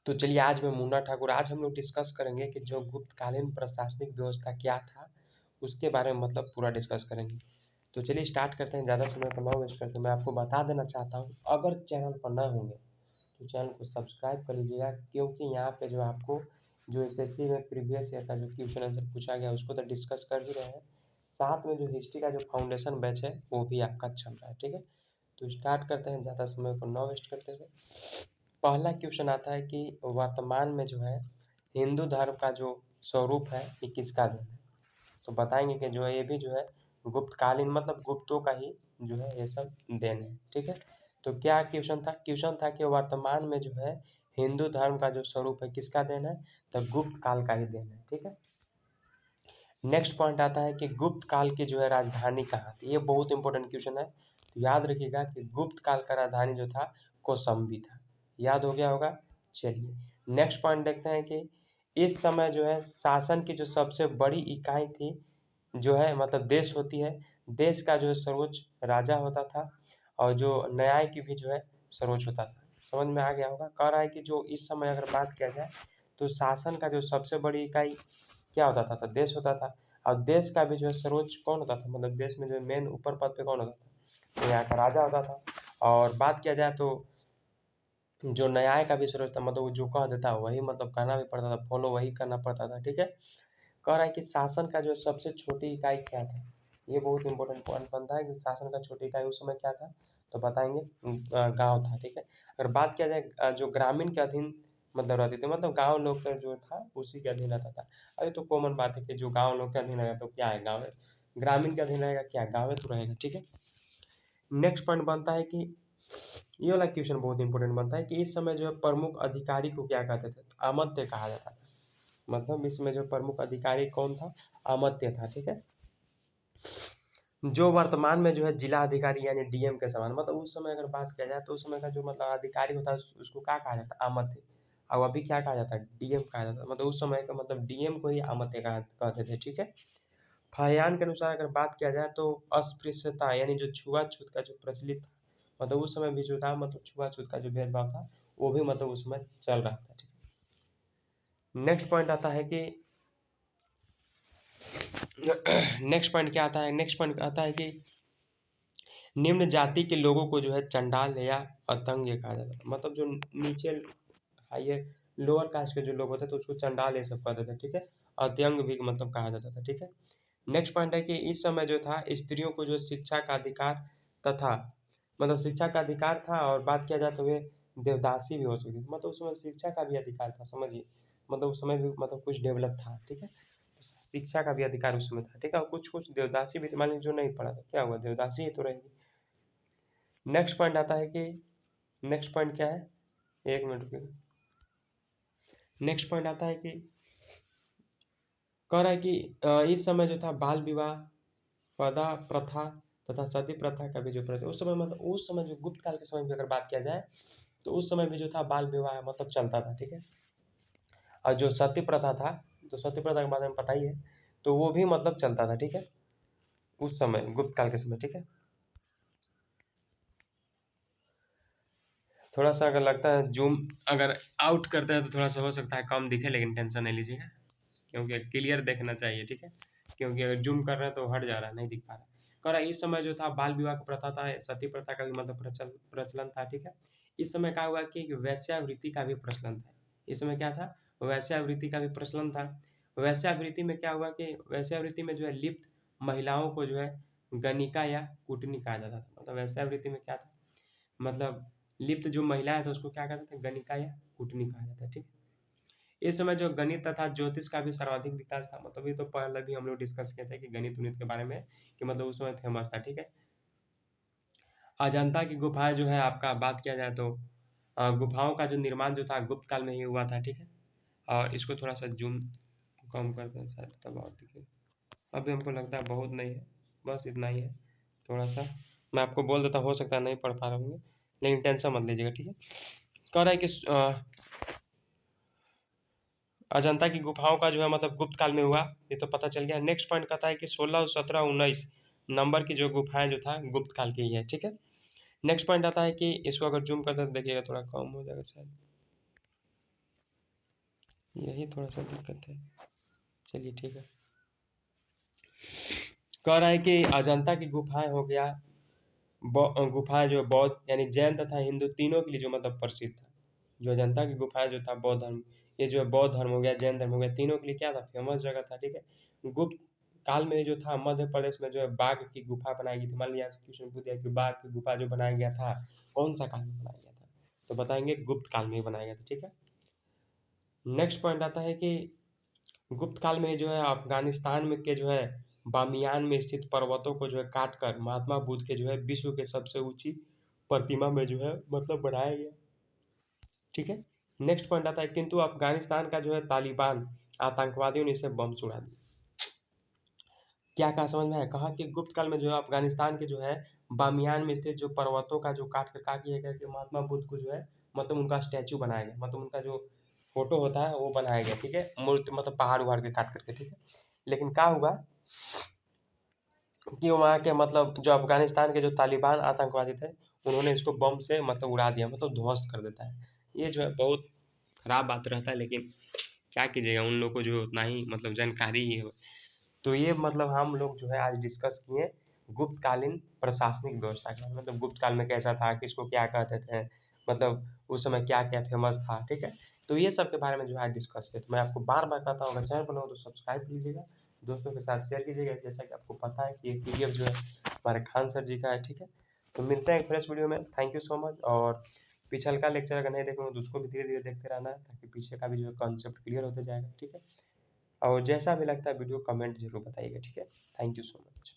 तो चलिए आज मैं मुन्ना ठाकुर, आज हम लोग डिस्कस करेंगे कि जो गुप्तकालीन प्रशासनिक व्यवस्था क्या था, उसके बारे में मतलब पूरा डिस्कस करेंगे। तो चलिए स्टार्ट करते हैं, ज़्यादा समय को ना वेस्ट करते मैं आपको बता देना चाहता हूँ, अगर चैनल पर नए होंगे तो चैनल को सब्सक्राइब कर लीजिएगा, क्योंकि यहाँ पे जो आपको जो एसएससी में प्रीवियस ईयर का जो क्वेश्चन आंसर पूछा गया उसको तो डिस्कस कर ही रहे हैं, साथ में जो हिस्ट्री का जो फाउंडेशन बैच है वो भी आपका चल रहा है। ठीक है, तो स्टार्ट करते हैं ज़्यादा समय को ना वेस्ट करते हुए। पहला क्वेश्चन आता है कि वर्तमान में जो है हिंदू धर्म का जो स्वरूप है ये किसका देन है। तो बताएंगे कि जो है ये भी जो है गुप्तकालीन मतलब गुप्तों का ही जो है ये सब देन है। ठीक है, तो क्या क्वेश्चन था कि वर्तमान में जो है हिंदू धर्म का जो स्वरूप है किसका देन है, तो गुप्त काल का ही देन है। ठीक है, नेक्स्ट पॉइंट आता है कि गुप्त काल की जो है राजधानी कहाँ थी। ये बहुत इंपॉर्टेंट क्वेश्चन है, तो याद रखिएगा कि गुप्त काल का राजधानी जो था कौशाम्बी था। याद हो गया होगा। चलिए नेक्स्ट पॉइंट देखते हैं कि इस समय जो है शासन की जो सबसे बड़ी इकाई थी जो है मतलब देश होती है, देश का जो है सर्वोच्च राजा होता था और जो न्याय की भी जो है सर्वोच्च होता था। समझ में आ गया होगा। कह रहा है कि जो इस समय अगर बात किया जाए तो शासन का जो सबसे बड़ी इकाई क्या होता था, तो देश होता था, और देश का भी जो है सर्वोच्च कौन होता था, मतलब देश में जो मेन ऊपर पद पे कौन होता था, तो यहाँ का राजा होता था। और बात किया जाए तो जो न्याय का भी सर्वोच्च था, मतलब वो जो कह देता वही मतलब कहना भी पड़ता था, फॉलो वही करना पड़ता था। ठीक है, कह रहा है कि शासन का जो सबसे छोटी इकाई क्या था। ये बहुत इंपॉर्टेंट पॉइंट बनता है कि शासन का छोटी इकाई उस समय क्या था, तो बताएंगे गांव था। ठीक है, अगर बात किया जाए जो ग्रामीण के अधीन मतलब रहते थे, मतलब गांव लोग का जो था उसी के अधीन रहता था। अरे तो कॉमन बात है कि जो गांव लोग के अधीन रहेगा तो क्या है, गाँव है। ग्रामीण के अधीन रहेगा क्या, गाँव है तो रहेगा। ठीक है, नेक्स्ट पॉइंट बनता है कि ये वाला क्वेश्चन बहुत इंपॉर्टेंट बनता है कि इस समय जो है प्रमुख अधिकारी को क्या कहते थे, तो अमात्य कहा जाता था। मतलब इसमें जो प्रमुख अधिकारी कौन था, अमात्य था। ठीक है, जो वर्तमान में जो है जिला अधिकारी यानी डीएम के समान, मतलब उस समय अगर बात किया जाए तो उस समय का जो मतलब अधिकारी होता है उसको क्या कहा जाता है, अमात्य। और अभी क्या कहा जाता है, डीएम कहा जाता है। मतलब उस समय का मतलब डीएम को ही अमात्य कहते थे। ठीक है, फाहियान के अनुसार अगर बात किया जाए तो अस्पृश्यता यानी जो छुआछूत का जो प्रचलित था, मतलब उस समय भी जो था मतलब छुआछूत का जो भेदभाव था वो भी मतलब उस समय चल रहा था। ठीक है, नेक्स्ट पॉइंट आता है कि नेक्स्ट पॉइंट क्या आता है, नेक्स्ट पॉइंट आता है कि निम्न जाति के लोगों को जो है चंडाल या अतंग कहा जाता है। मतलब जो नीचे हाइयर लोअर कास्ट के जो लोग होते थे तो उसको चंडाल ये सब कहते थे। ठीक है, अत्यंग भी मतलब कहा जाता था। ठीक है, नेक्स्ट पॉइंट है कि इस समय जो था स्त्रियों को जो शिक्षा का अधिकार तथा मतलब शिक्षा का अधिकार था, और बात किया जाए तो वे देवदासी भी हो सकती थी। मतलब उस समय शिक्षा का भी अधिकार था, समझिए, मतलब उस समय भी मतलब कुछ डेवलप था। ठीक है, शिक्षा का भी अधिकार उस समय था। ठीक है, और कुछ कुछ देवदासी भी थे, मान लीजिए जो नहीं पढ़ा था क्या हुआ, देवदासी ही तो रहेगी। नेक्स्ट पॉइंट आता है कि नेक्स्ट पॉइंट क्या है, एक मिनट रुकिए। नेक्स्ट पॉइंट आता है कि कह रहा है कि इस समय जो था बाल विवाह पदा प्रथा तथा सती प्रथा का भी जो प्रथा उस समय मतलब उस समय जो गुप्त काल के समय की अगर बात किया जाए तो उस समय भी जो था बाल विवाह मतलब चलता था। ठीक है, और जो सती प्रथा था, तो सती प्रथा के बारे में पता ही है, तो वो भी मतलब चलता था। ठीक है, उस समय गुप्त काल के समय। ठीक है, थोड़ा सा अगर लगता है जूम अगर आउट करते हैं तो थोड़ा सा हो सकता है कम दिखे, लेकिन टेंशन नहीं लीजिएगा, क्योंकि क्लियर देखना चाहिए। ठीक है, क्योंकि अगर जूम कर रहे हैं तो हट जा रहा है, नहीं दिख पा रहा है। कह रहा है इस समय जो था बाल विवाह की प्रथा था, सती प्रथा का भी मतलब प्रचलन था। ठीक है, इस समय क्या हुआ कि वैश्यावृत्ति का भी प्रचलन था। इस समय क्या था, वैश्यावृत्ति का भी प्रचलन था। वैश्यावृत्ति में क्या हुआ कि वैश्यावृत्ति में जो है लिप्त महिलाओं को जो है गणिका या कूटनी कहा जाता था। मतलब वैश्यावृत्ति में क्या था, मतलब लिप्त जो महिलाएं थे उसको क्या कहते थे, गणिका या कूटनी कहा जाता है। ठीक है, इस समय जो गणित तथा ज्योतिष का भी सर्वाधिक विकास था। मतलब ये तो पहले भी हम लोग डिस्कस किए थे कि गणित उन्नीत के बारे में कि मतलब उस समय फेमस था। ठीक है, अजंता की गुफाएं जो है आपका बात किया जाए तो गुफाओं का जो निर्माण जो था गुप्त काल में ही हुआ था। ठीक है, और इसको थोड़ा सा जूम कम करते हैं शायद तब और दिखे। अभी हमको लगता है बहुत नहीं है, बस इतना ही है। थोड़ा सा मैं आपको बोल देता हूँ, हो सकता है नहीं पढ़ पा रहे होंगे, लेकिन टेंशन मत लीजिएगा। ठीक है, कह रहा है कि अजंता की गुफाओं का जो है मतलब गुप्त काल में हुआ, ये तो पता चल गया। नेक्स्ट पॉइंट कहता है कि 16, 17, 19 नंबर की जो गुफाएं जो था गुप्त काल की ही है। ठीक है, नेक्स्ट पॉइंट आता है कि इसको अगर जूम करते तो देखिएगा थोड़ा कम हो जाएगा शायद। यही थोड़ा सा दिक्कत है। चलिए ठीक है। कह रहा है कि अजंता की गुफाएं हो गया, गुफाएं जो बौद्ध यानी जैन तथा हिंदू तीनों के लिए जो मतलब प्रसिद्ध था। जो अजंता की गुफाएं जो था बौद्ध धर्म, ये जो बौद्ध धर्म हो गया, जैन धर्म हो गया, तीनों के लिए क्या था, फेमस जगह था। ठीक है। गुप्त काल में जो था मध्य प्रदेश में जो है बाघ की गुफा बनाई गई थी। मान लिया क्वेश्चन पूछ दिया कि बाघ की गुफा जो बनाया गया था कौन सा काल में बनाया गया था, तो बताएंगे गुप्त काल में ही बनाया गया था। ठीक है। नेक्स्ट पॉइंट आता है कि गुप्त काल में जो है अफगानिस्तान में के जो है बामियान में स्थित पर्वतों को जो है काट कर महात्मा बुद्ध के जो है विश्व के सबसे ऊंची प्रतिमा में जो है मतलब बनाया गया। ठीक है। नेक्स्ट पॉइंट आता है किंतु अफगानिस्तान का जो है तालिबान आतंकवादियों ने इसे बम से उड़ा दिया। क्या कहा समझ में आया? कहा कि गुप्त काल में जो है अफगानिस्तान के जो है बामियान में स्थित जो पर्वतों का जो काट कर क्या किया गया कि महात्मा बुद्ध को जो है मतलब उनका स्टैचू बनाया गया, मतलब उनका जो फोटो होता है वो बनाया गया। ठीक है। मूर्ति मतलब पहाड़ उहाड़ के काट करके। ठीक है। लेकिन क्या हुआ कि वहाँ के मतलब जो अफगानिस्तान के जो तालिबान आतंकवादी थे उन्होंने इसको बम से मतलब उड़ा दिया, मतलब ध्वस्त कर देता है। ये जो है बहुत खराब बात रहता है, लेकिन क्या कीजिएगा, उन लोग को जो है उतना ही मतलब जानकारी ही है। तो ये मतलब हम लोग जो है आज डिस्कस किए गुप्तकालीन प्रशासनिक व्यवस्था के बारे में, मतलब गुप्त काल में कैसा था, किसको क्या कहते थे, मतलब उस समय क्या क्या फेमस था। ठीक है। तो ये सब के बारे में जो है डिस्कस किया। तो मैं आपको बार बार कहता हूँ, अगर चैनल पर हो तो सब्सक्राइब कीजिएगा, दोस्तों के साथ शेयर कीजिएगा। जैसा कि आपको पता है कि ये पीडीएफ जो है हमारे खान सर जी का है। ठीक है। तो मिलते हैं एक फ्रेश वीडियो में। Thank you so much. और पिछल का लेक्चर अगर नहीं देखेंगे तो उसको भी धीरे धीरे देखते रहना है, ताकि पीछे का भी जो है कॉन्सेप्ट क्लियर होते जाएगा। ठीक है। और जैसा भी लगता है वीडियो कमेंट जरूर बताइएगा। ठीक है। Thank you so much.